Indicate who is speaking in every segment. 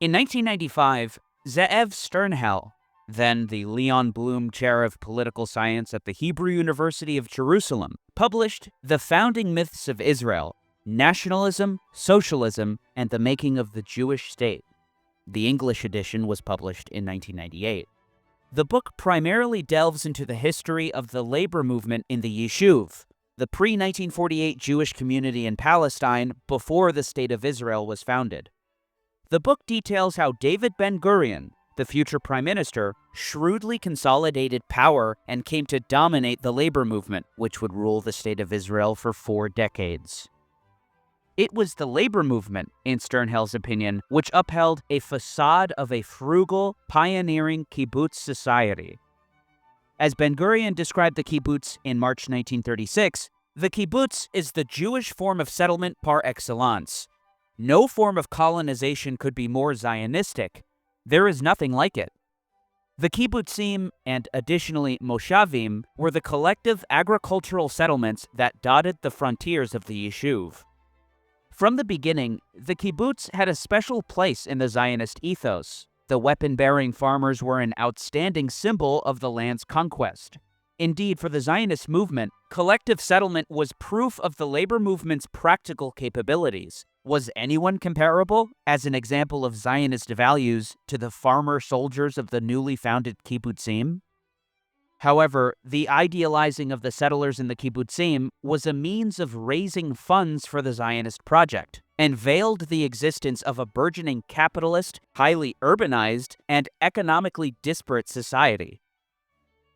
Speaker 1: In 1995, Ze'ev Sternhell, then the Leon Blum Chair of Political Science at the Hebrew University of Jerusalem, published The Founding Myths of Israel: Nationalism, Socialism, and the Making of the Jewish State. The English edition was published in 1998. The book primarily delves into the history of the labor movement in the Yishuv, the pre-1948 Jewish community in Palestine before the State of Israel was founded. The book details how David Ben-Gurion, the future prime minister, shrewdly consolidated power and came to dominate the labor movement, which would rule the State of Israel for 4 decades. It was the labor movement, in Sternhell's opinion, which upheld a facade of a frugal, pioneering kibbutz society. As Ben-Gurion described the kibbutz in March 1936, the kibbutz is the Jewish form of settlement par excellence. No form of colonization could be more Zionistic. There is nothing like it. The kibbutzim, and additionally moshavim, were the collective agricultural settlements that dotted the frontiers of the Yishuv. From the beginning, the kibbutz had a special place in the Zionist ethos. The weapon-bearing farmers were an outstanding symbol of the land's conquest. Indeed, for the Zionist movement, collective settlement was proof of the labor movement's practical capabilities. Was anyone comparable, as an example of Zionist values, to the farmer soldiers of the newly founded kibbutzim? However, the idealizing of the settlers in the kibbutzim was a means of raising funds for the Zionist project, and veiled the existence of a burgeoning capitalist, highly urbanized, and economically disparate society.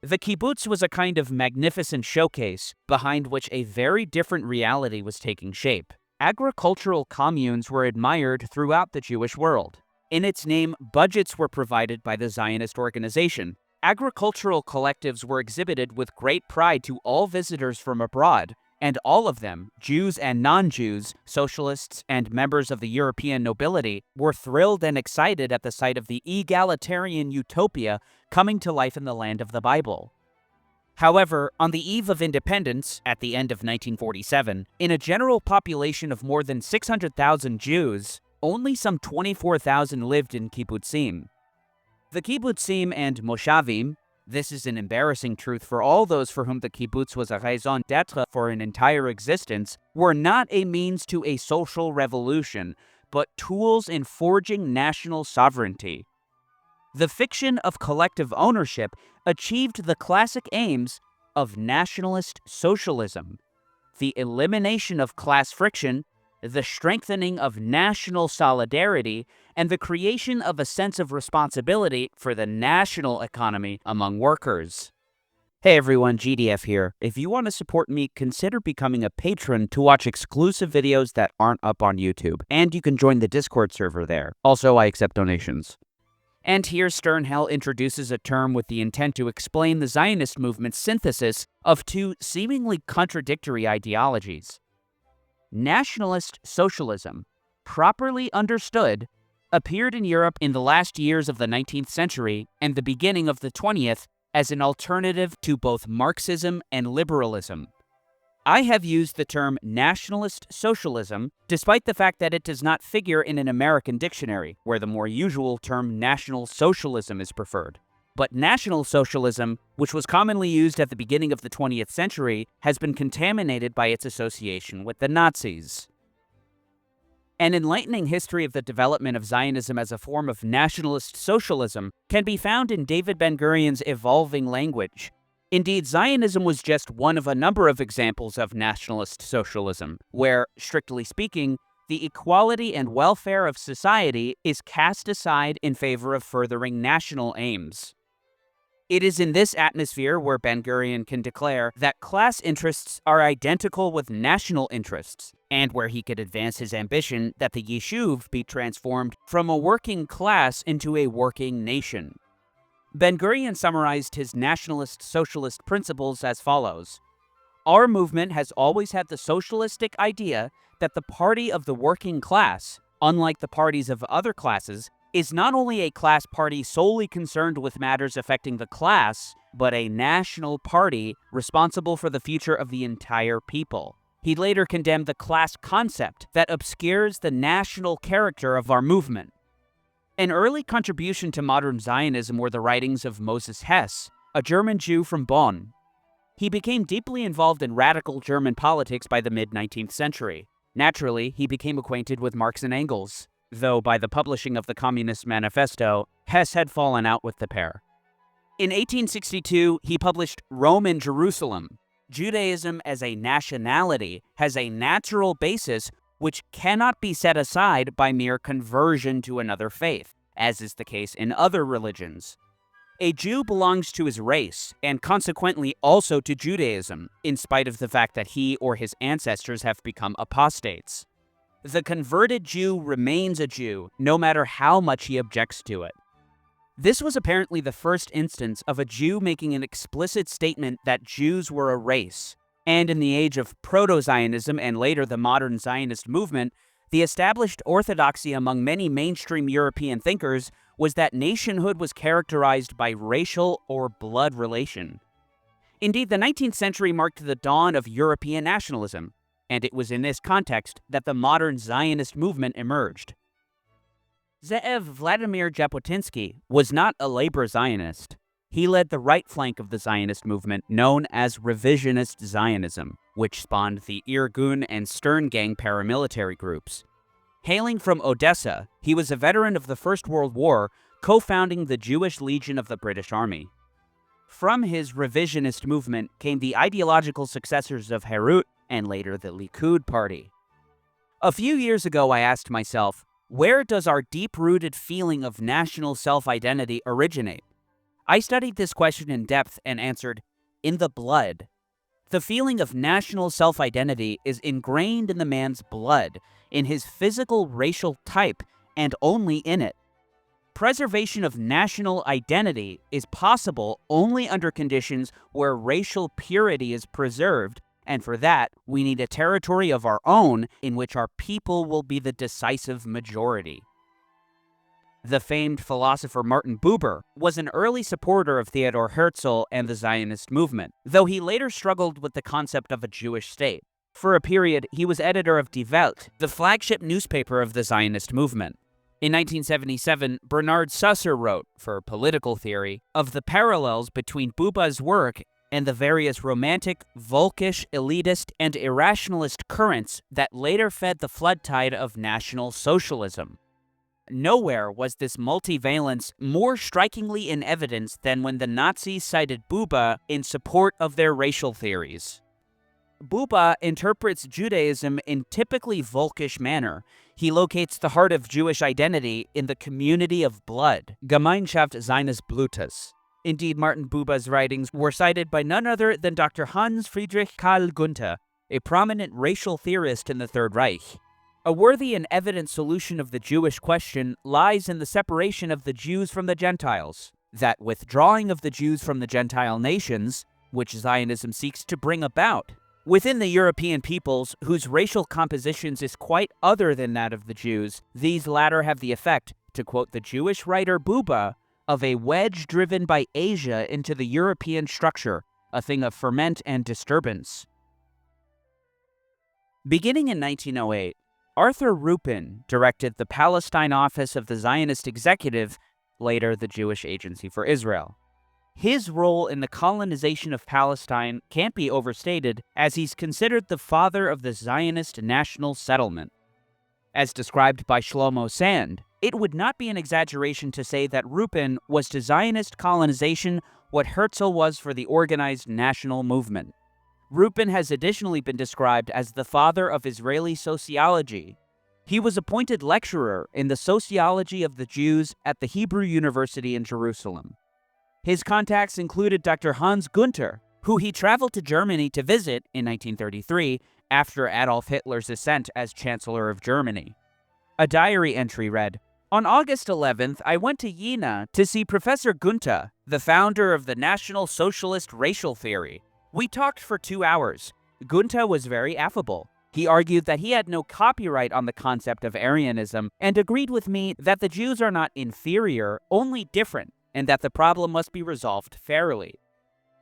Speaker 1: The kibbutz was a kind of magnificent showcase behind which a very different reality was taking shape. Agricultural communes were admired throughout the Jewish world. In its name, budgets were provided by the Zionist organization. Agricultural collectives were exhibited with great pride to all visitors from abroad, and all of them, Jews and non-Jews, socialists and members of the European nobility, were thrilled and excited at the sight of the egalitarian utopia coming to life in the land of the Bible. However, on the eve of independence, at the end of 1947, in a general population of more than 600,000 Jews, only some 24,000 lived in kibbutzim. The kibbutzim and moshavim, this is an embarrassing truth for all those for whom the kibbutz was a raison d'etre for an entire existence, were not a means to a social revolution, but tools in forging national sovereignty. The fiction of collective ownership achieved the classic aims of nationalist socialism: the elimination of class friction, the strengthening of national solidarity, and the creation of a sense of responsibility for the national economy among workers. Hey everyone, GDF here. If you want to support me, consider becoming a patron to watch exclusive videos that aren't up on YouTube, and you can join the Discord server there. Also, I accept donations. And here Sternhell introduces a term with the intent to explain the Zionist movement's synthesis of 2 seemingly contradictory ideologies. Nationalist socialism, properly understood, appeared in Europe in the last years of the 19th century and the beginning of the 20th as an alternative to both Marxism and liberalism. I have used the term nationalist socialism despite the fact that it does not figure in an American dictionary, where the more usual term national socialism is preferred. But National Socialism, which was commonly used at the beginning of the 20th century, has been contaminated by its association with the Nazis. An enlightening history of the development of Zionism as a form of nationalist socialism can be found in David Ben-Gurion's evolving language. Indeed, Zionism was just one of a number of examples of nationalist socialism, where, strictly speaking, the equality and welfare of society is cast aside in favor of furthering national aims. It is in this atmosphere where Ben-Gurion can declare that class interests are identical with national interests, and where he could advance his ambition that the Yishuv be transformed from a working class into a working nation. Ben-Gurion summarized his nationalist socialist principles as follows: "Our movement has always had the socialistic idea that the party of the working class, unlike the parties of other classes, is not only a class party solely concerned with matters affecting the class, but a national party responsible for the future of the entire people." He later condemned the class concept that obscures the national character of our movement. An early contribution to modern Zionism were the writings of Moses Hess, a German Jew from Bonn. He became deeply involved in radical German politics by the mid-19th century. Naturally, he became acquainted with Marx and Engels, though by the publishing of the Communist Manifesto, Hess had fallen out with the pair. In 1862, he published Rome and Jerusalem. Judaism as a nationality has a natural basis which cannot be set aside by mere conversion to another faith, as is the case in other religions. A Jew belongs to his race, and consequently also to Judaism, in spite of the fact that he or his ancestors have become apostates. The converted Jew remains a Jew, no matter how much he objects to it. This was apparently the first instance of a Jew making an explicit statement that Jews were a race, and in the age of proto-Zionism and later the modern Zionist movement, the established orthodoxy among many mainstream European thinkers was that nationhood was characterized by racial or blood relation. Indeed, the 19th century marked the dawn of European nationalism, and it was in this context that the modern Zionist movement emerged. Ze'ev Vladimir Jabotinsky was not a labor Zionist. He led the right flank of the Zionist movement known as revisionist Zionism, which spawned the Irgun and Stern Gang paramilitary groups. Hailing from Odessa, he was a veteran of the First World War, co-founding the Jewish Legion of the British Army. From his revisionist movement came the ideological successors of Herut and later the Likud party. A few years ago, I asked myself, where does our deep-rooted feeling of national self-identity originate? I studied this question in depth and answered, in the blood. The feeling of national self-identity is ingrained in the man's blood, in his physical racial type, and only in it. Preservation of national identity is possible only under conditions where racial purity is preserved, and for that, we need a territory of our own in which our people will be the decisive majority. The famed philosopher Martin Buber was an early supporter of Theodor Herzl and the Zionist movement, though he later struggled with the concept of a Jewish state. For a period, he was editor of Die Welt, the flagship newspaper of the Zionist movement. In 1977, Bernard Susser wrote, for Political Theory, of the parallels between Buber's work and the various romantic, Volkish, elitist, and irrationalist currents that later fed the flood tide of National Socialism. Nowhere was this multivalence more strikingly in evidence than when the Nazis cited Buber in support of their racial theories. Buber interprets Judaism in typically Volkish manner. He locates the heart of Jewish identity in the community of blood, Gemeinschaft seines Blutes. Indeed, Martin Buber's writings were cited by none other than Dr. Hans Friedrich Karl Gunther, a prominent racial theorist in the Third Reich. A worthy and evident solution of the Jewish question lies in the separation of the Jews from the Gentiles, that withdrawing of the Jews from the Gentile nations, which Zionism seeks to bring about. Within the European peoples, whose racial compositions is quite other than that of the Jews, these latter have the effect, to quote the Jewish writer Buber, of a wedge driven by Asia into the European structure, a thing of ferment and disturbance. Beginning in 1908, Arthur Rupin directed the Palestine office of the Zionist Executive, later the Jewish Agency for Israel. His role in the colonization of Palestine can't be overstated, as he's considered the father of the Zionist national settlement. As described by Shlomo Sand, it would not be an exaggeration to say that Rupin was to Zionist colonization what Herzl was for the organized national movement. Rupin has additionally been described as the father of Israeli sociology. He was appointed lecturer in the sociology of the Jews at the Hebrew University in Jerusalem. His contacts included Dr. Hans Gunther, who he traveled to Germany to visit in 1933 after Adolf Hitler's ascent as Chancellor of Germany. A diary entry read, "On August 11th, I went to Jena to see Professor Gunther, the founder of the National Socialist Racial Theory. We talked for 2 hours. Gunther was very affable. He argued that he had no copyright on the concept of Aryanism and agreed with me that the Jews are not inferior, only different, and that the problem must be resolved fairly."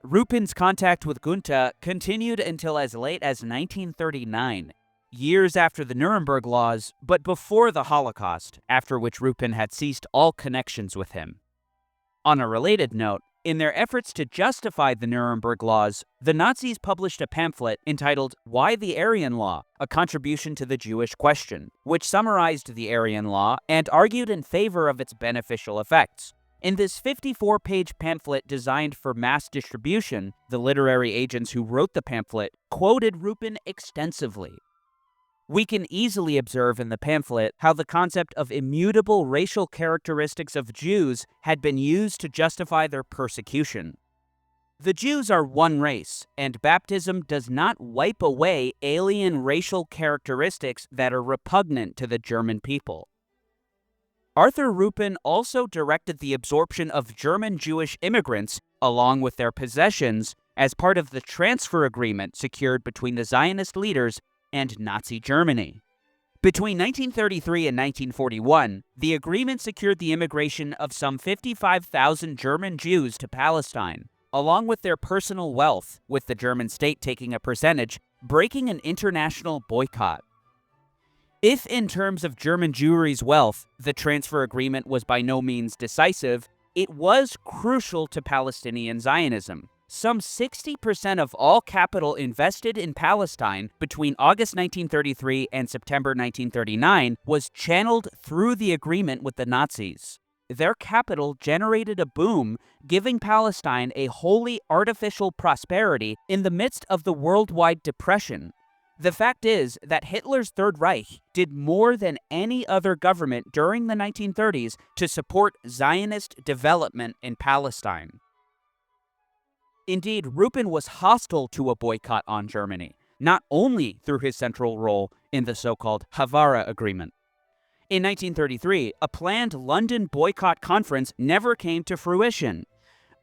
Speaker 1: Rupin's contact with Gunther continued until as late as 1939. years after the Nuremberg Laws, but before the Holocaust, after which Rupin had ceased all connections with him. On a related note, in their efforts to justify the Nuremberg Laws, the Nazis published a pamphlet entitled Why the Aryan Law? A Contribution to the Jewish Question, which summarized the Aryan Law and argued in favor of its beneficial effects. In this 54-page pamphlet designed for mass distribution, the literary agents who wrote the pamphlet quoted Rupin extensively. We can easily observe in the pamphlet how the concept of immutable racial characteristics of Jews had been used to justify their persecution. The Jews are one race, and baptism does not wipe away alien racial characteristics that are repugnant to the German people. Arthur Rupin also directed the absorption of German Jewish immigrants, along with their possessions, as part of the transfer agreement secured between the Zionist leaders and Nazi Germany. Between 1933 and 1941, the agreement secured the immigration of some 55,000 German Jews to Palestine, along with their personal wealth, with the German state taking a percentage, breaking an international boycott. If in terms of German Jewry's wealth, the transfer agreement was by no means decisive, it was crucial to Palestinian Zionism. Some 60% of all capital invested in Palestine between August 1933 and September 1939 was channeled through the agreement with the Nazis. Their capital generated a boom, giving Palestine a wholly artificial prosperity in the midst of the worldwide depression. The fact is that Hitler's Third Reich did more than any other government during the 1930s to support Zionist development in Palestine. Indeed, Rupin was hostile to a boycott on Germany, not only through his central role in the so-called Havara Agreement. In 1933, a planned London boycott conference never came to fruition.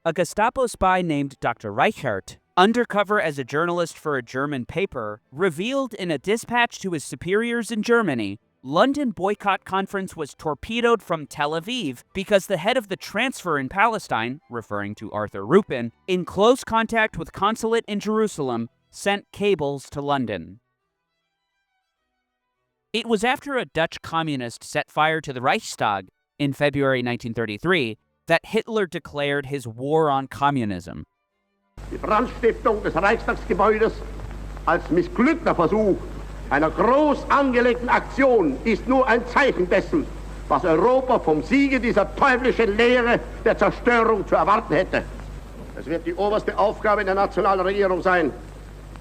Speaker 1: A Gestapo spy named Dr. Reichert, undercover as a journalist for a German paper, revealed in a dispatch to his superiors in Germany, London boycott conference was torpedoed from Tel Aviv because the head of the transfer in Palestine, referring to Arthur Rupin, in close contact with consulate in Jerusalem, sent cables to London. It was after a Dutch communist set fire to the Reichstag in February 1933 that Hitler declared his war on communism.
Speaker 2: Die Brandstiftung des Reichstagsgebäudes als missglückter Versuch einer groß angelegten Aktion ist nur ein Zeichen dessen, was Europa vom Siege dieser teuflischen Lehre der Zerstörung zu erwarten hätte. Es wird die oberste Aufgabe der nationalen Regierung sein,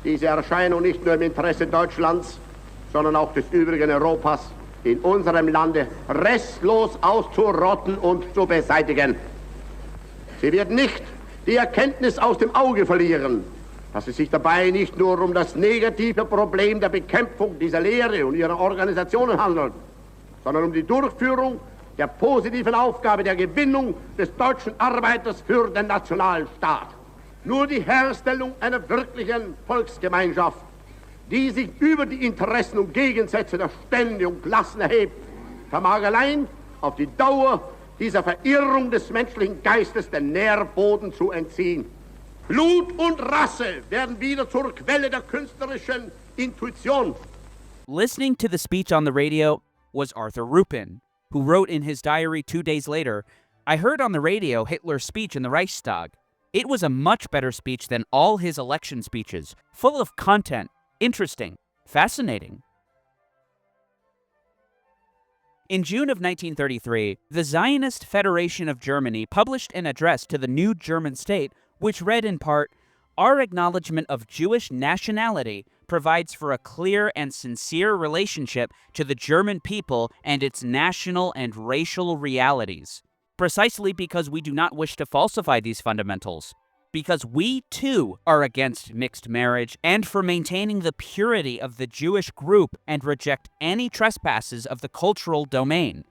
Speaker 2: diese Erscheinung nicht nur im Interesse Deutschlands, sondern auch des übrigen Europas in unserem Lande restlos auszurotten und zu beseitigen. Sie wird nicht die Erkenntnis aus dem Auge verlieren, dass es sich dabei nicht nur um das negative Problem der Bekämpfung dieser Lehre und ihrer Organisationen handelt, sondern um die Durchführung der positiven Aufgabe der Gewinnung des deutschen Arbeiters für den Nationalstaat. Nur die Herstellung einer wirklichen Volksgemeinschaft, die sich über die Interessen und Gegensätze der Stände und Klassen erhebt, vermag allein auf die Dauer dieser Verirrung des menschlichen Geistes den Nährboden zu entziehen. Blut und Rasse werden wieder zur Quelle der künstlerischen Intuition.
Speaker 1: Listening to the speech on the radio was Arthur Rupin, who wrote in his diary 2 days later, "I heard on the radio Hitler's speech in the Reichstag. It was a much better speech than all his election speeches, full of content, interesting, fascinating." In June of 1933, the Zionist Federation of Germany published an address to the new German state which read in part, "Our acknowledgement of Jewish nationality provides for a clear and sincere relationship to the German people and its national and racial realities, precisely because we do not wish to falsify these fundamentals, because we too are against mixed marriage and for maintaining the purity of the Jewish group and reject any trespasses of the cultural domain.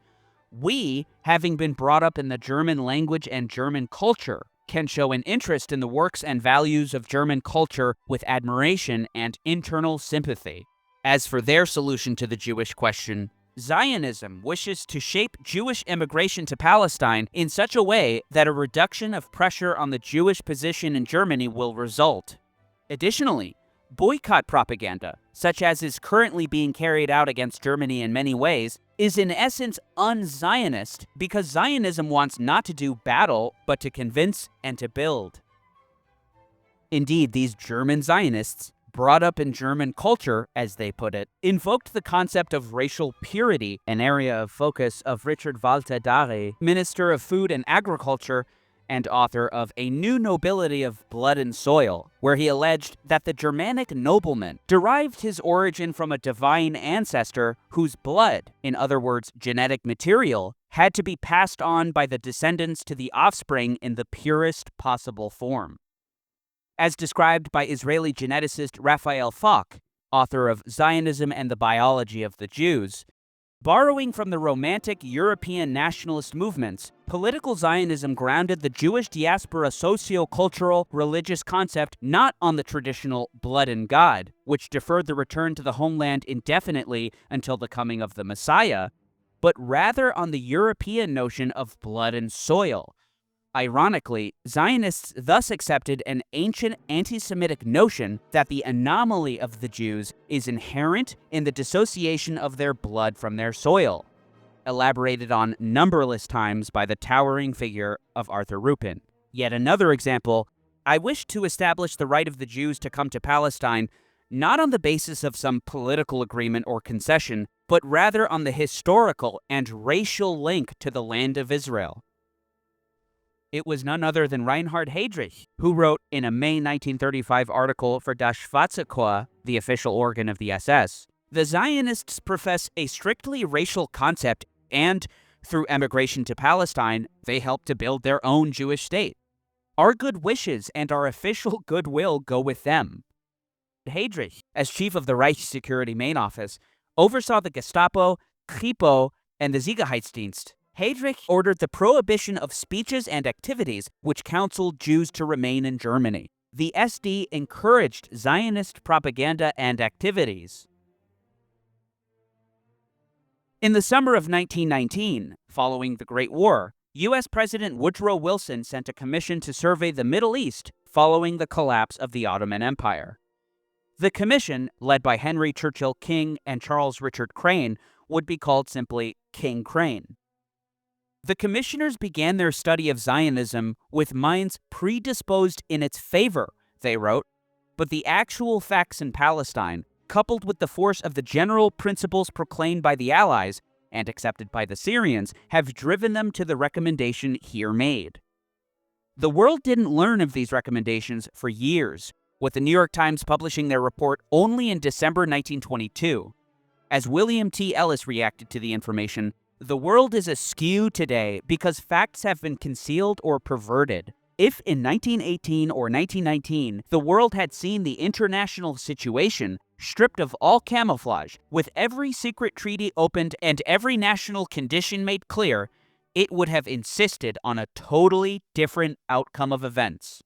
Speaker 1: We, having been brought up in the German language and German culture, can show an interest in the works and values of German culture with admiration and internal sympathy. As for their solution to the Jewish question, Zionism wishes to shape Jewish immigration to Palestine in such a way that a reduction of pressure on the Jewish position in Germany will result. Additionally, Boycott propaganda, such as is currently being carried out against Germany in many ways, is in essence un-Zionist because Zionism wants not to do battle, but to convince and to build. Indeed, these German Zionists, brought up in German culture, as they put it, invoked the concept of racial purity, an area of focus of Richard Walter Dare, Minister of Food and Agriculture and author of A New Nobility of Blood and Soil, where he alleged that the Germanic nobleman derived his origin from a divine ancestor whose blood, in other words, genetic material, had to be passed on by the descendants to the offspring in the purest possible form. As described by Israeli geneticist Raphael Falk, author of Zionism and the Biology of the Jews, borrowing from the Romantic European nationalist movements, political Zionism grounded the Jewish diaspora socio-cultural religious concept not on the traditional blood and God, which deferred the return to the homeland indefinitely until the coming of the Messiah, but rather on the European notion of blood and soil. Ironically, Zionists thus accepted an ancient anti-Semitic notion that the anomaly of the Jews is inherent in the dissociation of their blood from their soil, elaborated on numberless times by the towering figure of Arthur Rupin. Yet another example, I wish to establish the right of the Jews to come to Palestine not on the basis of some political agreement or concession, but rather on the historical and racial link to the land of Israel. It was none other than Reinhard Heydrich, who wrote in a May 1935 article for Das Schwarze Korps, the official organ of the SS, "The Zionists profess a strictly racial concept and, through emigration to Palestine, they help to build their own Jewish state. Our good wishes and our official goodwill go with them." Heydrich, as chief of the Reich Security Main Office, oversaw the Gestapo, Kripo, and the Sicherheitsdienst. Heydrich ordered the prohibition of speeches and activities which counseled Jews to remain in Germany. The SD encouraged Zionist propaganda and activities. In the summer of 1919, following the Great War, U.S. President Woodrow Wilson sent a commission to survey the Middle East following the collapse of the Ottoman Empire. The commission, led by Henry Churchill King and Charles Richard Crane, would be called simply King Crane. The commissioners began their study of Zionism with minds predisposed in its favor, they wrote, but the actual facts in Palestine, coupled with the force of the general principles proclaimed by the Allies and accepted by the Syrians, have driven them to the recommendation here made. The world didn't learn of these recommendations for years, with the New York Times publishing their report only in December 1922. As William T. Ellis reacted to the information, "The world is askew today because facts have been concealed or perverted. If in 1918 or 1919 the world had seen the international situation stripped of all camouflage, with every secret treaty opened and every national condition made clear, it would have insisted on a totally different outcome of events."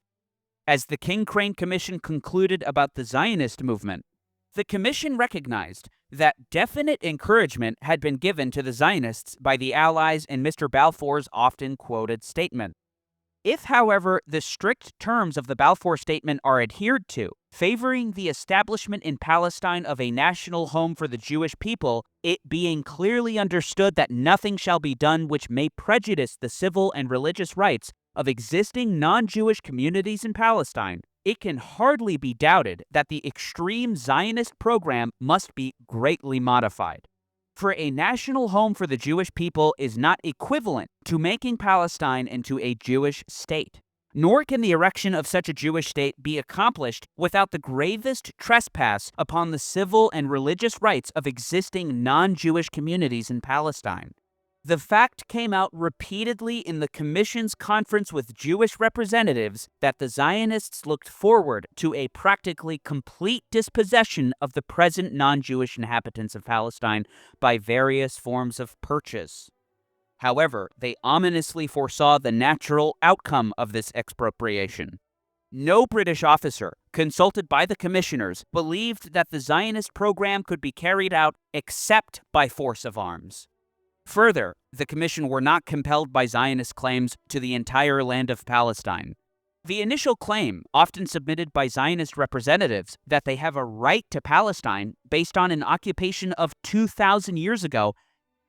Speaker 1: As the King Crane Commission concluded about the Zionist movement, the commission recognized that definite encouragement had been given to the Zionists by the Allies in Mr. Balfour's often quoted statement. If, however, the strict terms of the Balfour Statement are adhered to, favoring the establishment in Palestine of a national home for the Jewish people, it being clearly understood that nothing shall be done which may prejudice the civil and religious rights of existing non-Jewish communities in Palestine, it can hardly be doubted that the extreme Zionist program must be greatly modified. For a national home for the Jewish people is not equivalent to making Palestine into a Jewish state. Nor can the erection of such a Jewish state be accomplished without the gravest trespass upon the civil and religious rights of existing non-Jewish communities in Palestine. The fact came out repeatedly in the Commission's conference with Jewish representatives that the Zionists looked forward to a practically complete dispossession of the present non-Jewish inhabitants of Palestine by various forms of purchase. However, they ominously foresaw the natural outcome of this expropriation. No British officer, consulted by the commissioners, believed that the Zionist program could be carried out except by force of arms. Further, the commission were not compelled by Zionist claims to the entire land of Palestine. The initial claim, often submitted by Zionist representatives, that they have a right to Palestine based on an occupation of 2,000 years ago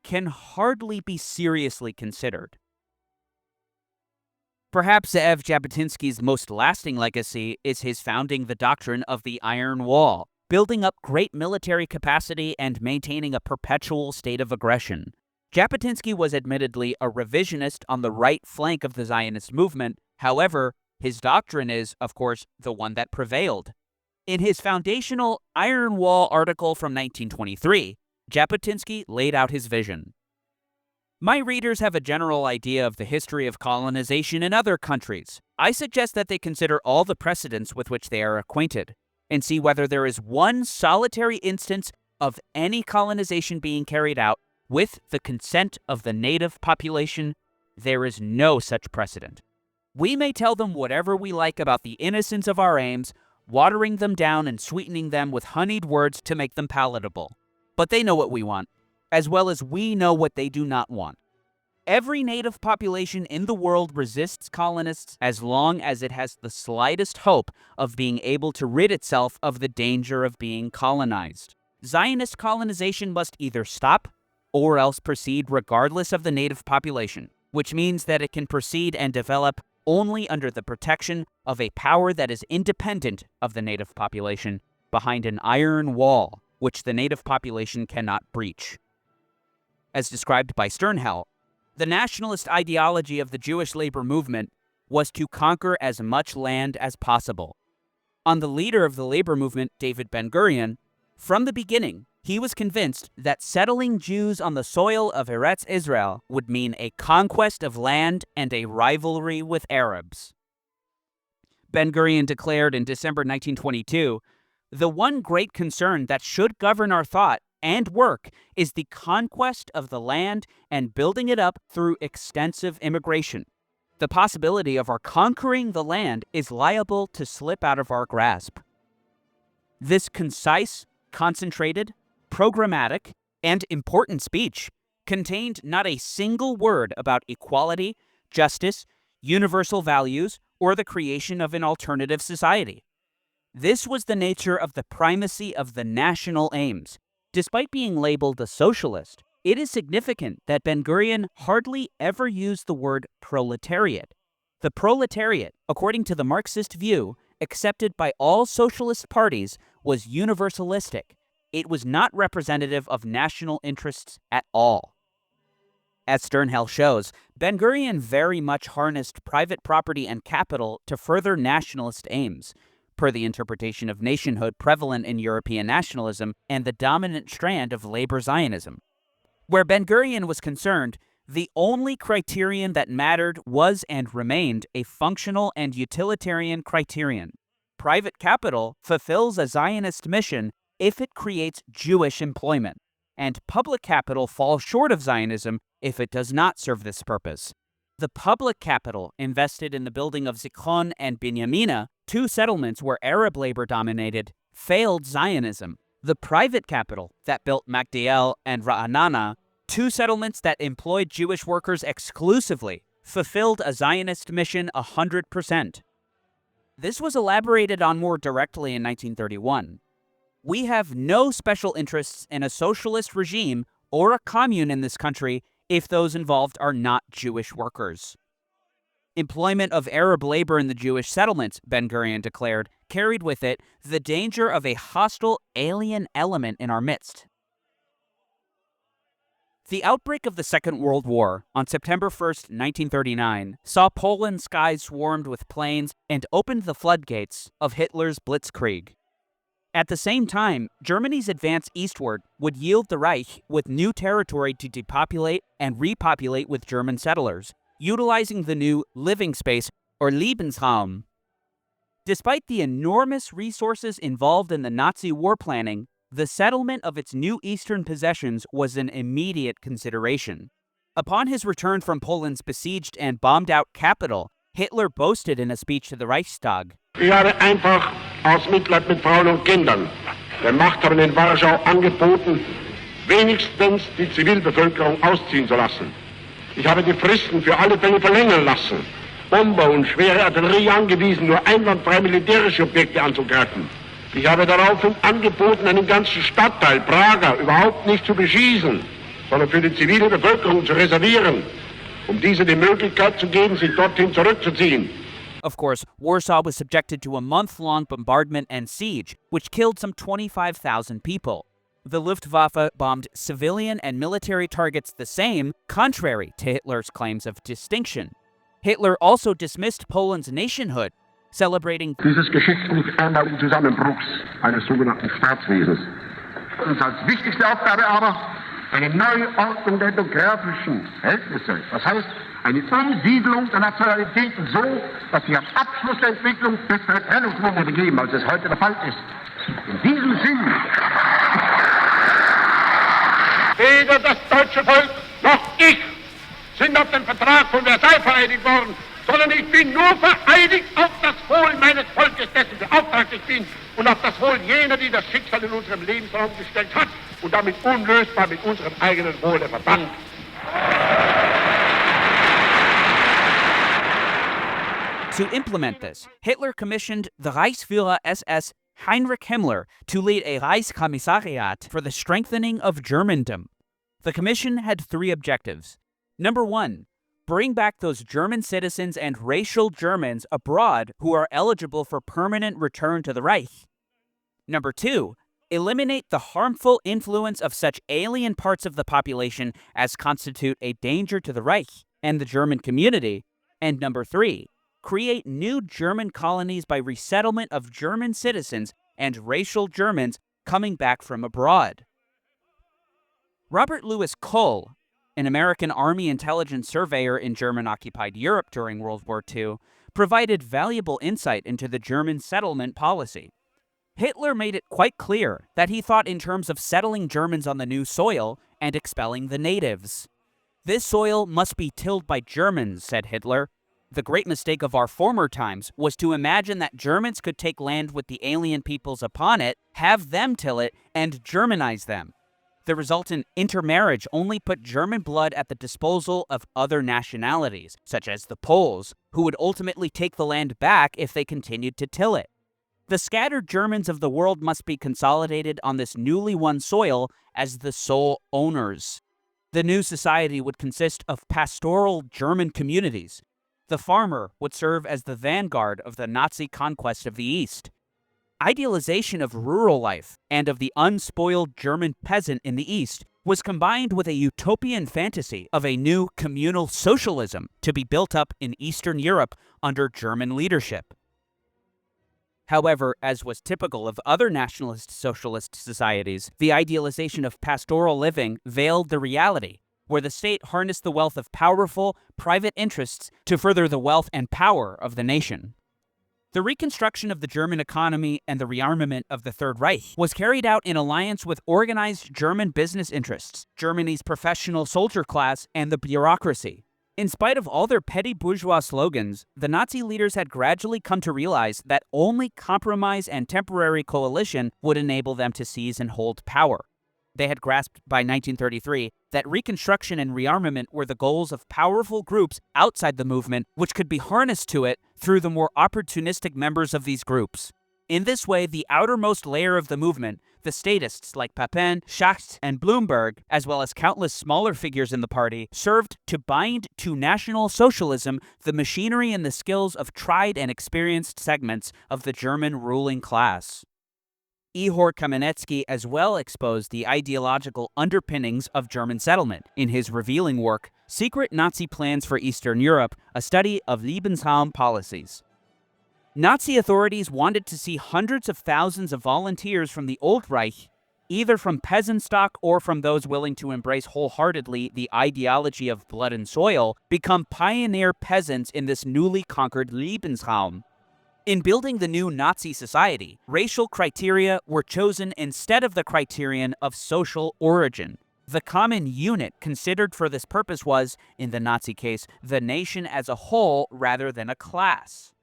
Speaker 1: can hardly be seriously considered. Perhaps Ze'ev Jabotinsky's most lasting legacy is his founding the doctrine of the Iron Wall, building up great military capacity and maintaining a perpetual state of aggression. Jabotinsky was admittedly a revisionist on the right flank of the Zionist movement. However, his doctrine is, of course, the one that prevailed. In his foundational Iron Wall article from 1923, Jabotinsky laid out his vision. My readers have a general idea of the history of colonization in other countries. I suggest that they consider all the precedents with which they are acquainted, and see whether there is one solitary instance of any colonization being carried out with the consent of the native population. There is no such precedent. We may tell them whatever we like about the innocence of our aims, watering them down and sweetening them with honeyed words to make them palatable. But they know what we want, as well as we know what they do not want. Every native population in the world resists colonists as long as it has the slightest hope of being able to rid itself of the danger of being colonized. Zionist colonization must either stop or else proceed regardless of the native population, which means that it can proceed and develop only under the protection of a power that is independent of the native population, behind an iron wall which the native population cannot breach. As described by Sternhell, the nationalist ideology of the Jewish labor movement was to conquer as much land as possible. On the leader of the labor movement, David Ben-Gurion, from the beginning, he was convinced that settling Jews on the soil of Eretz Israel would mean a conquest of land and a rivalry with Arabs. Ben-Gurion declared in December 1922, "The one great concern that should govern our thought and work is the conquest of the land and building it up through extensive immigration. The possibility of our conquering the land is liable to slip out of our grasp." This concise, concentrated, programmatic, and important speech contained not a single word about equality, justice, universal values, or the creation of an alternative society. This was the nature of the primacy of the national aims. Despite being labeled a socialist, it is significant that Ben-Gurion hardly ever used the word proletariat. The proletariat, according to the Marxist view, accepted by all socialist parties, was universalistic. It was not representative of national interests at all. As Sternhell shows, Ben-Gurion very much harnessed private property and capital to further nationalist aims, per the interpretation of nationhood prevalent in European nationalism and the dominant strand of labor Zionism. Where Ben-Gurion was concerned, the only criterion that mattered was and remained a functional and utilitarian criterion. Private capital fulfills a Zionist mission if it creates Jewish employment, and public capital falls short of Zionism if it does not serve this purpose. The public capital invested in the building of Zichron and Binyamina, two settlements where Arab labor dominated, failed Zionism. The private capital that built Magdiel and Ra'anana, two settlements that employed Jewish workers exclusively, fulfilled a Zionist mission 100%. This was elaborated on more directly in 1931. We have no special interests in a socialist regime or a commune in this country if those involved are not Jewish workers. Employment of Arab labor in the Jewish settlements, Ben-Gurion declared, carried with it the danger of a hostile alien element in our midst. The outbreak of the Second World War on September 1st, 1939, saw Poland's skies swarmed with planes and opened the floodgates of Hitler's blitzkrieg. At the same time, Germany's advance eastward would yield the Reich with new territory to depopulate and repopulate with German settlers, utilizing the new living space, or Lebensraum. Despite the enormous resources involved in the Nazi war planning, the settlement of its new eastern possessions was an immediate consideration. Upon his return from Poland's besieged and bombed-out capital, Hitler boasted in a speech to the Reichstag,
Speaker 2: Ich habe einfach aus Mitleid mit Frauen und Kindern den Machthabern in Warschau angeboten, wenigstens die Zivilbevölkerung ausziehen zu lassen. Ich habe die Fristen für alle Fälle verlängern lassen Bomber und schwere Artillerie angewiesen, nur einwandfrei militärische Objekte anzugreifen. Ich habe daraufhin angeboten, einen ganzen Stadtteil, Praga, überhaupt nicht zu beschießen, sondern für die zivile Bevölkerung zu reservieren, um diese die Möglichkeit zu geben, sich dorthin zurückzuziehen.
Speaker 1: Of course, Warsaw was subjected to a month-long bombardment and siege, which killed some 25,000 people. The Luftwaffe bombed civilian and military targets the same, contrary to Hitler's claims of distinction. Hitler also dismissed Poland's nationhood, celebrating
Speaker 2: Dieses geschichtlichen Einmal und Zusammenbruchs eines sogenannten Staatswesens. Und als wichtigste Aufgabe aber eine Neuordnung der demografischen Verhältnisse. Das heißt, eine Umsiedlung der Nationalitäten so, dass sie am Abschluss der Entwicklung bessere Trennungslinien begeben, als es heute der Fall ist. In diesem Sinn weder das deutsche Volk noch ich sind auf den Vertrag von Versailles vereidigt worden, sondern ich bin nur vereidigt auf das Wohl meines Volkes, dessen beauftragt ich bin, und auf das Wohl jener, die das Schicksal in unserem Lebensraum gestellt hat und damit unlösbar mit unserem eigenen Wohle verband.
Speaker 1: To implement this, Hitler commissioned the Reichsführer SS Heinrich Himmler to lead a Reichskommissariat for the strengthening of Germandom. The commission had three objectives. Number one, bring back those German citizens and racial Germans abroad who are eligible for permanent return to the Reich. Number two, eliminate the harmful influence of such alien parts of the population as constitute a danger to the Reich and the German community. And number three, create new German colonies by resettlement of German citizens and racial Germans coming back from abroad. Robert Louis Cole, an American Army intelligence surveyor in German-occupied Europe during World War II, provided valuable insight into the German settlement policy. Hitler made it quite clear that he thought in terms of settling Germans on the new soil and expelling the natives. This soil must be tilled by Germans, said Hitler. The great mistake of our former times was to imagine that Germans could take land with the alien peoples upon it, have them till it, and Germanize them. The resultant intermarriage only put German blood at the disposal of other nationalities, such as the Poles, who would ultimately take the land back if they continued to till it. The scattered Germans of the world must be consolidated on this newly won soil as the sole owners. The new society would consist of pastoral German communities. The farmer would serve as the vanguard of the Nazi conquest of the East. Idealization of rural life and of the unspoiled German peasant in the East was combined with a utopian fantasy of a new communal socialism to be built up in Eastern Europe under German leadership. However, as was typical of other nationalist socialist societies, the idealization of pastoral living veiled the reality, where the state harnessed the wealth of powerful, private interests to further the wealth and power of the nation. The reconstruction of the German economy and the rearmament of the Third Reich was carried out in alliance with organized German business interests, Germany's professional soldier class, and the bureaucracy. In spite of all their petty bourgeois slogans, the Nazi leaders had gradually come to realize that only compromise and temporary coalition would enable them to seize and hold power. They had grasped by 1933 that reconstruction and rearmament were the goals of powerful groups outside the movement, which could be harnessed to it through the more opportunistic members of these groups. In this way, the outermost layer of the movement, the statists like Papin, Schacht, and Blumberg, as well as countless smaller figures in the party, served to bind to National Socialism the machinery and the skills of tried and experienced segments of the German ruling class. Ihor Kamenetsky as well exposed the ideological underpinnings of German settlement in his revealing work, Secret Nazi Plans for Eastern Europe, a study of Lebensraum policies. Nazi authorities wanted to see hundreds of thousands of volunteers from the Old Reich, either from peasant stock or from those willing to embrace wholeheartedly the ideology of blood and soil, become pioneer peasants in this newly conquered Lebensraum. In building the new Nazi society, racial criteria were chosen instead of the criterion of social origin. The common unit considered for this purpose was, in the Nazi case, the nation as a whole rather than a class.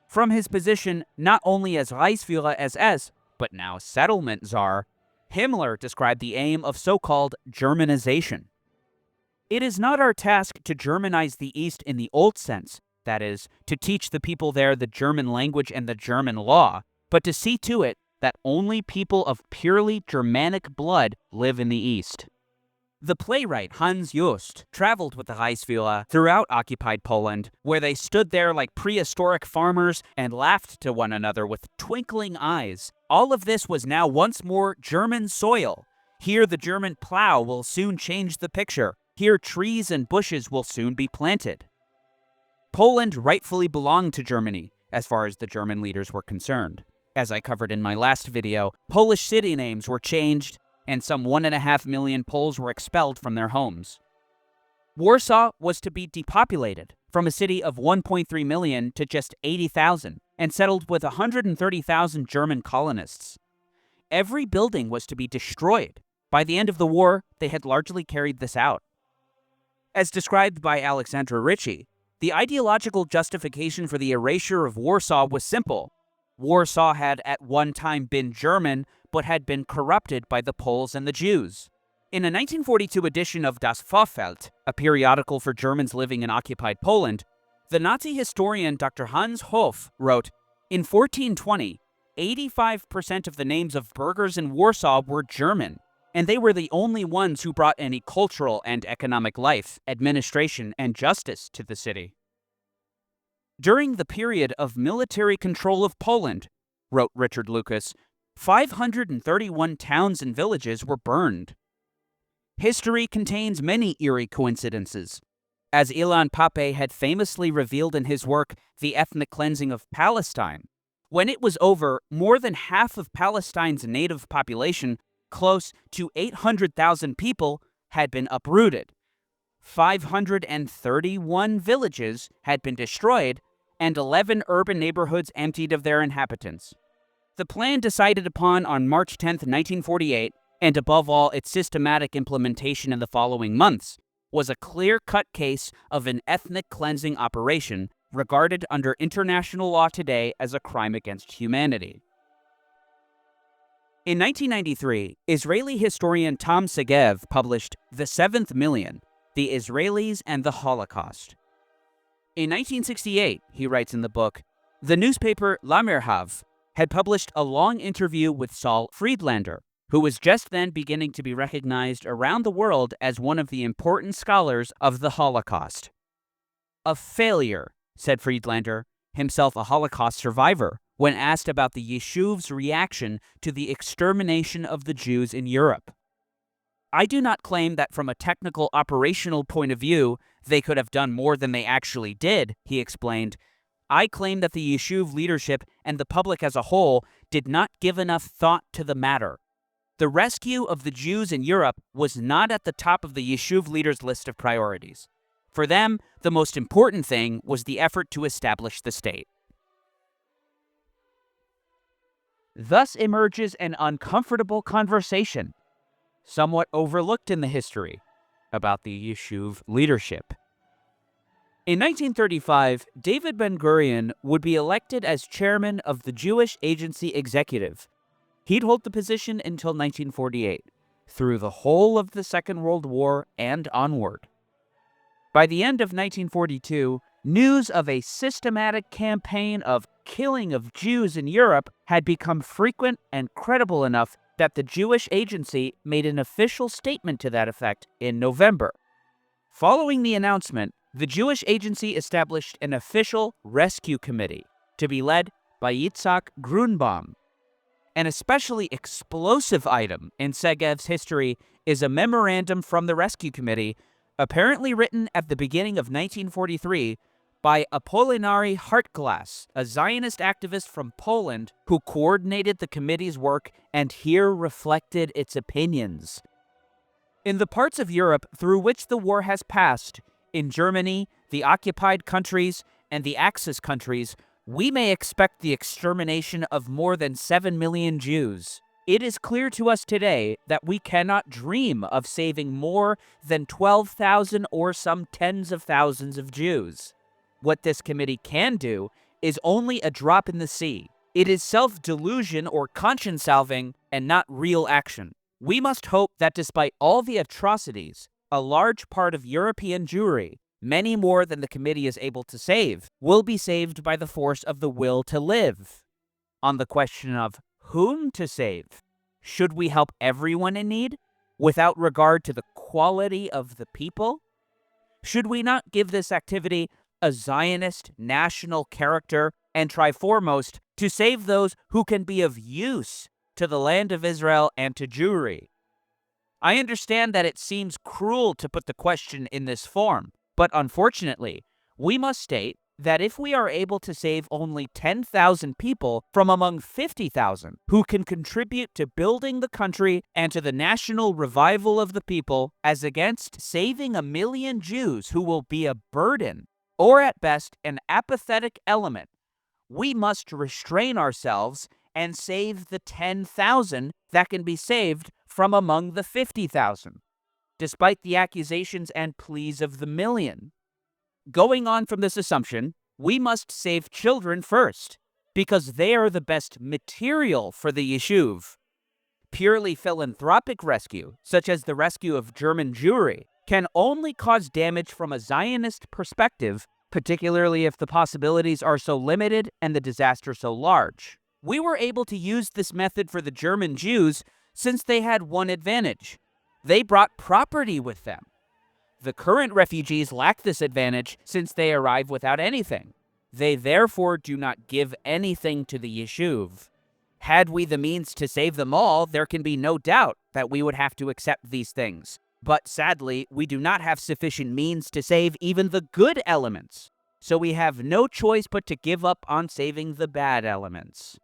Speaker 1: From his position not only as Reichsführer SS, but now settlement czar, Himmler described the aim of so-called Germanization. It is not our task to Germanize the East in the old sense, that is, to teach the people there the German language and the German law, but to see to it that only people of purely Germanic blood live in the East. The playwright Hans Jost traveled with the Reichsführer throughout occupied Poland, where they stood there like prehistoric farmers and laughed to one another with twinkling eyes. All of this was now once more German soil. Here the German plow will soon change the picture. Here trees and bushes will soon be planted. Poland rightfully belonged to Germany, as far as the German leaders were concerned. As I covered in my last video, Polish city names were changed, and some 1.5 million Poles were expelled from their homes. Warsaw was to be depopulated from a city of 1.3 million to just 80,000, and settled with 130,000 German colonists. Every building was to be destroyed. By the end of the war, they had largely carried this out. As described by Alexandra Ritchie, the ideological justification for the erasure of Warsaw was simple. Warsaw had at one time been German, but had been corrupted by the Poles and the Jews. In a 1942 edition of Das Vorfeld, a periodical for Germans living in occupied Poland, the Nazi historian Dr. Hans Hof wrote, "In 1420, 85% of the names of burghers in Warsaw were German, and they were the only ones who brought any cultural and economic life, administration, and justice to the city." During the period of military control of Poland, wrote Richard Lucas, 531 towns and villages were burned. History contains many eerie coincidences. As Ilan Pappé had famously revealed in his work, The Ethnic Cleansing of Palestine, when it was over, more than half of Palestine's native population, close to 800,000 people, had been uprooted. 531 villages had been destroyed, and 11 urban neighborhoods emptied of their inhabitants. The plan decided upon on March 10, 1948, and above all its systematic implementation in the following months, was a clear-cut case of an ethnic cleansing operation regarded under international law today as a crime against humanity. In 1993, Israeli historian Tom Segev published The Seventh Million, The Israelis and the Holocaust. In 1968, he writes in the book, the newspaper La Merhav had published a long interview with Saul Friedlander, who was just then beginning to be recognized around the world as one of the important scholars of the Holocaust. "A failure," said Friedlander, himself a Holocaust survivor, when asked about the Yeshuv's reaction to the extermination of the Jews in Europe. "I do not claim that from a technical operational point of view, they could have done more than they actually did," he explained. "I claim that the Yeshuv leadership and the public as a whole did not give enough thought to the matter. The rescue of the Jews in Europe was not at the top of the Yeshuv leaders' list of priorities. For them, the most important thing was the effort to establish the state." Thus emerges an uncomfortable conversation, somewhat overlooked in the history, about the Yeshuv leadership. In 1935, David Ben-Gurion would be elected as chairman of the Jewish Agency Executive. He'd hold the position until 1948, through the whole of the Second World War and onward. By the end of 1942, news of a systematic campaign of killing of Jews in Europe had become frequent and credible enough that the Jewish Agency made an official statement to that effect in November. Following the announcement, the Jewish Agency established an official rescue committee to be led by Yitzhak Grunbaum. An especially explosive item in Segev's history is a memorandum from the rescue committee, apparently written at the beginning of 1943 by Apollinary Hartglass, a Zionist activist from Poland who coordinated the committee's work and here reflected its opinions. In the parts of Europe through which the war has passed, in Germany, the occupied countries, and the Axis countries, we may expect the extermination of more than 7 million Jews. It is clear to us today that we cannot dream of saving more than 12,000 or some tens of thousands of Jews. What this committee can do is only a drop in the sea. It is self-delusion or conscience-salving and not real action. We must hope that despite all the atrocities, a large part of European Jewry, many more than the committee is able to save, will be saved by the force of the will to live. On the question of whom to save, should we help everyone in need without regard to the quality of the people? Should we not give this activity a Zionist national character and try foremost to save those who can be of use to the land of Israel and to Jewry? I understand that it seems cruel to put the question in this form, but unfortunately, we must state that if we are able to save only 10,000 people from among 50,000 who can contribute to building the country and to the national revival of the people, as against saving 1 million Jews who will be a burden, or at best an apathetic element, we must restrain ourselves and save the 10,000 that can be saved from among the 50,000, despite the accusations and pleas of the million. Going on from this assumption, we must save children first, because they are the best material for the Yishuv. Purely philanthropic rescue, such as the rescue of German Jewry, can only cause damage from a Zionist perspective, particularly if the possibilities are so limited and the disaster so large. We were able to use this method for the German Jews since they had one advantage. They brought property with them. The current refugees lack this advantage since they arrive without anything. They therefore do not give anything to the Yishuv. Had we the means to save them all, there can be no doubt that we would have to accept these things. But sadly, we do not have sufficient means to save even the good elements. So we have no choice but to give up on saving the bad elements.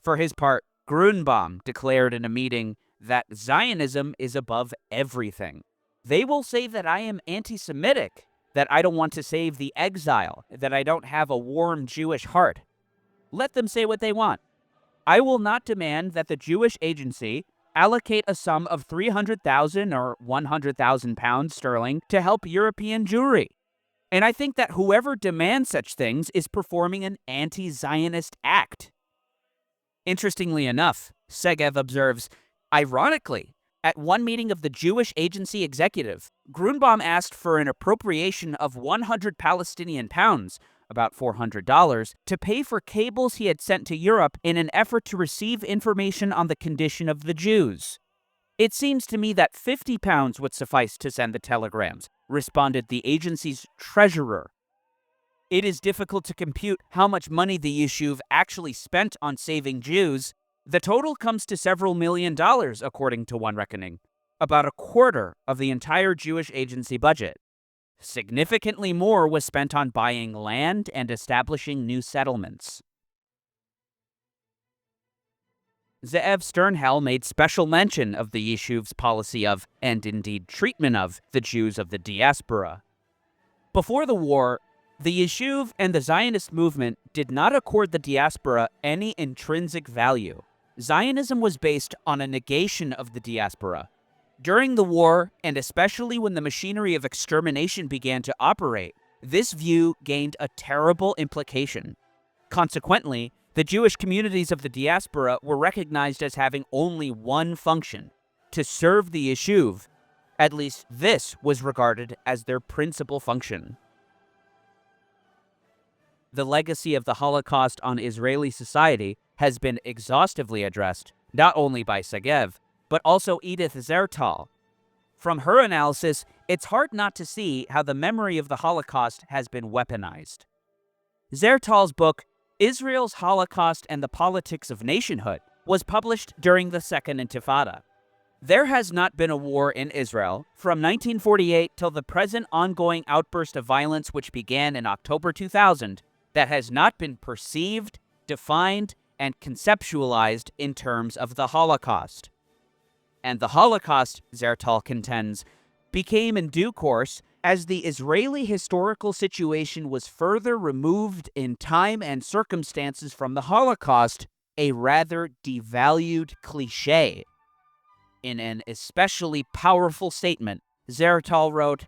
Speaker 1: For his part, Grunbaum declared in a meeting that Zionism is above everything. They will say that I am anti-Semitic, that I don't want to save the exile, that I don't have a warm Jewish heart. Let them say what they want. I will not demand that the Jewish Agency allocate a sum of 300,000 or 100,000 pounds sterling to help European Jewry. And I think that whoever demands such things is performing an anti-Zionist act. Interestingly enough, Segev observes, ironically, at one meeting of the Jewish Agency executive, Grunbaum asked for an appropriation of 100 Palestinian pounds, about $400, to pay for cables he had sent to Europe in an effort to receive information on the condition of the Jews. It seems to me that 50 pounds would suffice to send the telegrams, responded the agency's treasurer. It is difficult to compute how much money the Yishuv actually spent on saving Jews. The total comes to several $1 million, according to one reckoning, about a quarter of the entire Jewish Agency budget. Significantly more was spent on buying land and establishing new settlements. Ze'ev Sternhell made special mention of the Yishuv's policy of, and indeed treatment of, the Jews of the diaspora. Before the war, the Yishuv and the Zionist movement did not accord the diaspora any intrinsic value. Zionism was based on a negation of the diaspora. During the war, and especially when the machinery of extermination began to operate, this view gained a terrible implication. Consequently, the Jewish communities of the diaspora were recognized as having only one function: to serve the Yishuv. At least this was regarded as their principal function. The legacy of the Holocaust on Israeli society has been exhaustively addressed, not only by Segev, but also Edith Zertal. From her analysis, it's hard not to see how the memory of the Holocaust has been weaponized. Zertal's book, Israel's Holocaust and the Politics of Nationhood, was published during the Second Intifada. There has not been a war in Israel from 1948 till the present ongoing outburst of violence which began in October 2000 that has not been perceived, defined, and conceptualized in terms of the Holocaust. And the Holocaust, Zertal contends, became in due course, as the Israeli historical situation was further removed in time and circumstances from the Holocaust, a rather devalued cliché. In an especially powerful statement, Zertal wrote,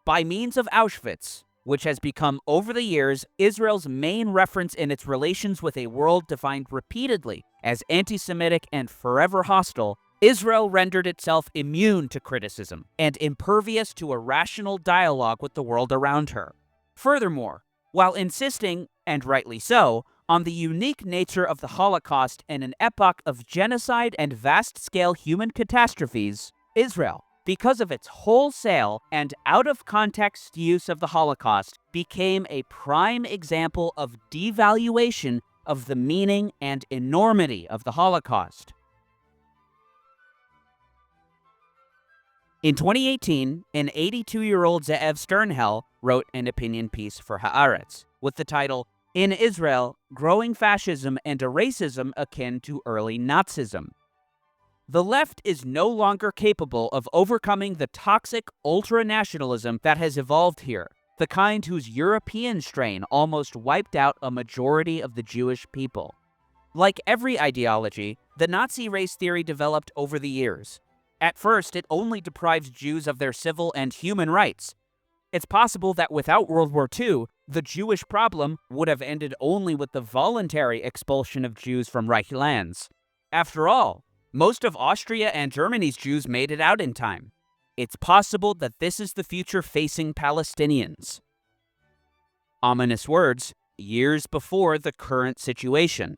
Speaker 1: "By means of Auschwitz, which has become over the years Israel's main reference in its relations with a world defined repeatedly as anti-Semitic and forever hostile, Israel rendered itself immune to criticism and impervious to a rational dialogue with the world around her. Furthermore, while insisting, and rightly so, on the unique nature of the Holocaust in an epoch of genocide and vast-scale human catastrophes, Israel, because of its wholesale and out-of-context use of the Holocaust, became a prime example of devaluation of the meaning and enormity of the Holocaust. In 2018, an 82-year-old Ze'ev Sternhell wrote an opinion piece for Haaretz with the title, "In Israel, Growing Fascism and a Racism Akin to Early Nazism." The left is no longer capable of overcoming the toxic ultra-nationalism that has evolved here, the kind whose European strain almost wiped out a majority of the Jewish people. Like every ideology, the Nazi race theory developed over the years. At first, it only deprived Jews of their civil and human rights. It's possible that without World War II, the Jewish problem would have ended only with the voluntary expulsion of Jews from Reich lands. After all, most of Austria and Germany's Jews made it out in time. It's possible that this is the future facing Palestinians. Ominous words, years before the current situation.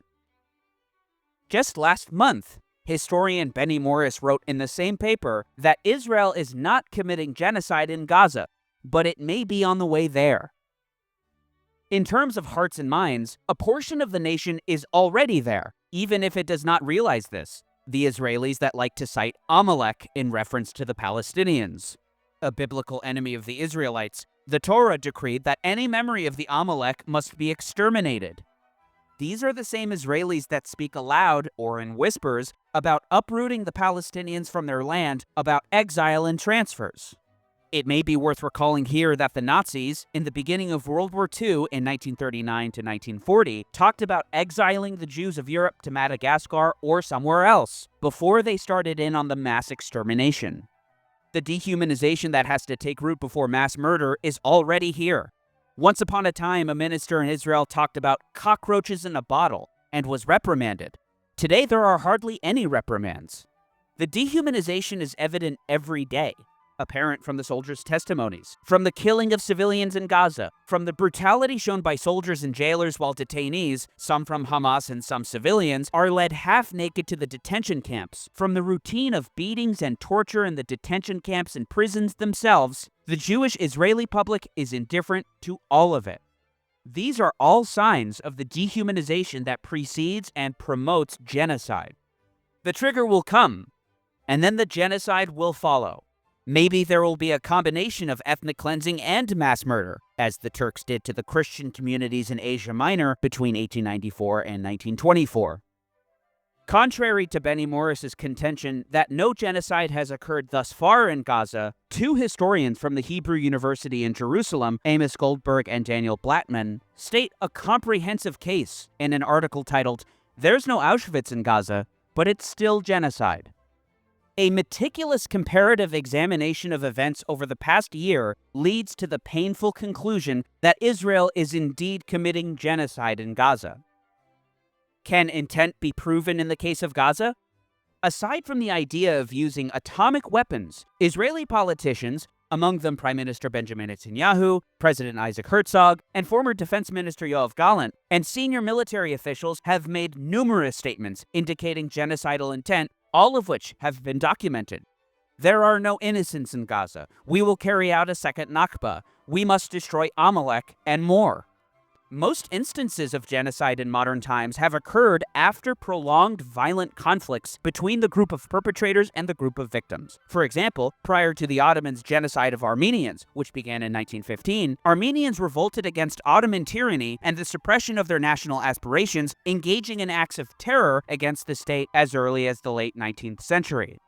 Speaker 1: Just last month, historian Benny Morris wrote in the same paper that Israel is not committing genocide in Gaza, but it may be on the way there. In terms of hearts and minds, a portion of the nation is already there, even if it does not realize this. The Israelis that like to cite Amalek in reference to the Palestinians. A biblical enemy of the Israelites, the Torah decreed that any memory of the Amalek must be exterminated. These are the same Israelis that speak aloud, or in whispers, about uprooting the Palestinians from their land, about exile and transfers. It may be worth recalling here that the Nazis, in the beginning of World War II in 1939 to 1940, talked about exiling the Jews of Europe to Madagascar or somewhere else, before they started in on the mass extermination. The dehumanization that has to take root before mass murder is already here. Once upon a time, a minister in Israel talked about cockroaches in a bottle and was reprimanded. Today, there are hardly any reprimands. The dehumanization is evident every day, apparent from the soldiers' testimonies, from the killing of civilians in Gaza, from the brutality shown by soldiers and jailers while detainees, some from Hamas and some civilians, are led half-naked to the detention camps, from the routine of beatings and torture in the detention camps and prisons themselves. The Jewish Israeli public is indifferent to all of it. These are all signs of the dehumanization that precedes and promotes genocide. The trigger will come, and then the genocide will follow. Maybe there will be a combination of ethnic cleansing and mass murder, as the Turks did to the Christian communities in Asia Minor between 1894 and 1924. Contrary to Benny Morris's contention that no genocide has occurred thus far in Gaza, two historians from the Hebrew University in Jerusalem, Amos Goldberg and Daniel Blattman, state a comprehensive case in an article titled, "There's no Auschwitz in Gaza, but it's still genocide." A meticulous comparative examination of events over the past year leads to the painful conclusion that Israel is indeed committing genocide in Gaza. Can intent be proven in the case of Gaza? Aside from the idea of using atomic weapons, Israeli politicians, among them Prime Minister Benjamin Netanyahu, President Isaac Herzog, and former Defense Minister Yoav Gallant, and senior military officials have made numerous statements indicating genocidal intent, all of which have been documented. There are no innocents in Gaza. We will carry out a second Nakba. We must destroy Amalek, and more. Most instances of genocide in modern times have occurred after prolonged violent conflicts between the group of perpetrators and the group of victims. For example, prior to the Ottomans' genocide of Armenians, which began in 1915, Armenians revolted against Ottoman tyranny and the suppression of their national aspirations, engaging in acts of terror against the state as early as the late 19th century.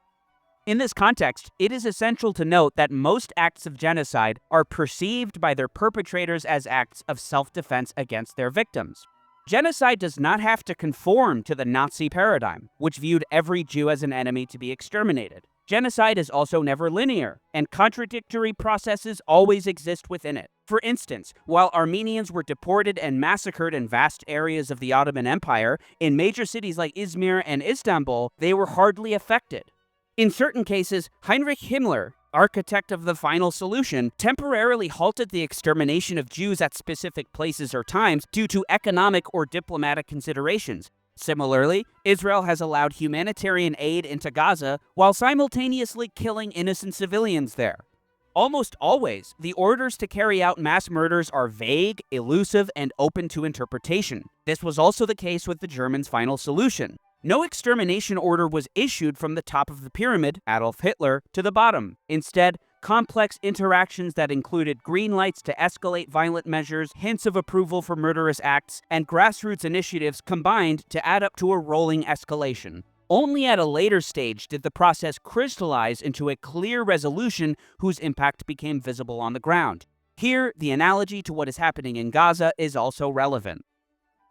Speaker 1: In this context, it is essential to note that most acts of genocide are perceived by their perpetrators as acts of self-defense against their victims. Genocide does not have to conform to the Nazi paradigm, which viewed every Jew as an enemy to be exterminated. Genocide is also never linear, and contradictory processes always exist within it. For instance, while Armenians were deported and massacred in vast areas of the Ottoman Empire, in major cities like Izmir and Istanbul, they were hardly affected. In certain cases, Heinrich Himmler, architect of the final solution, temporarily halted the extermination of Jews at specific places or times due to economic or diplomatic considerations. Similarly, Israel has allowed humanitarian aid into Gaza while simultaneously killing innocent civilians there. Almost always, the orders to carry out mass murders are vague, elusive, and open to interpretation. This was also the case with the Germans' final solution. No extermination order was issued from the top of the pyramid, Adolf Hitler, to the bottom. Instead, complex interactions that included green lights to escalate violent measures, hints of approval for murderous acts, and grassroots initiatives combined to add up to a rolling escalation. Only at a later stage did the process crystallize into a clear resolution whose impact became visible on the ground. Here, the analogy to what is happening in Gaza is also relevant.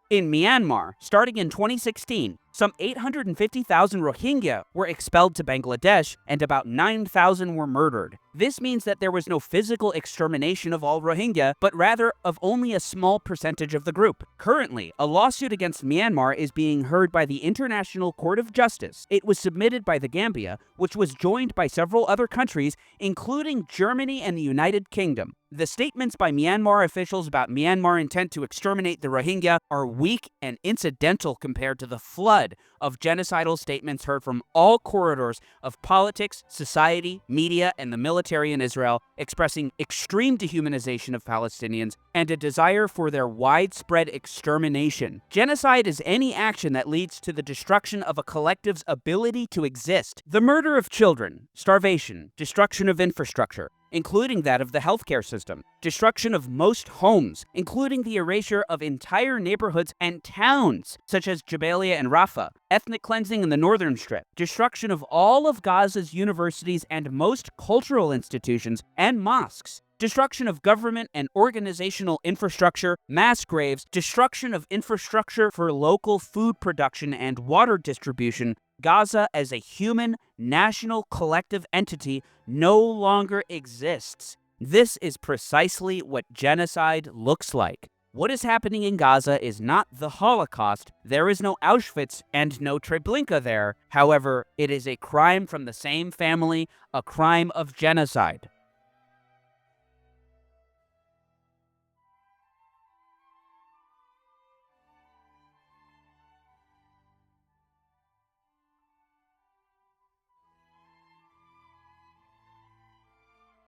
Speaker 1: In Myanmar, starting in 2016, some 850,000 Rohingya were expelled to Bangladesh and about 9,000 were murdered. This means that there was no physical extermination of all Rohingya, but rather of only a small percentage of the group. Currently, a lawsuit against Myanmar is being heard by the International Court of Justice. It was submitted by the Gambia, which was joined by several other countries, including Germany and the United Kingdom. The statements by Myanmar officials about Myanmar's intent to exterminate the Rohingya are weak and incidental compared to the flood of genocidal statements heard from all corridors of politics, society, media, and the military in Israel, expressing extreme dehumanization of Palestinians and a desire for their widespread extermination. Genocide is any action that leads to the destruction of a collective's ability to exist. The murder of children, starvation, destruction of infrastructure, including that of the healthcare system, destruction of most homes, including the erasure of entire neighborhoods and towns, such as Jabalia and Rafah, ethnic cleansing in the northern strip, destruction of all of Gaza's universities and most cultural institutions and mosques, destruction of government and organizational infrastructure, mass graves, destruction of infrastructure for local food production and water distribution. Gaza as a human, national, collective entity no longer exists. This is precisely what genocide looks like. What is happening in Gaza is not the Holocaust. There is no Auschwitz and no Treblinka there. However, it is a crime from the same family, a crime of genocide.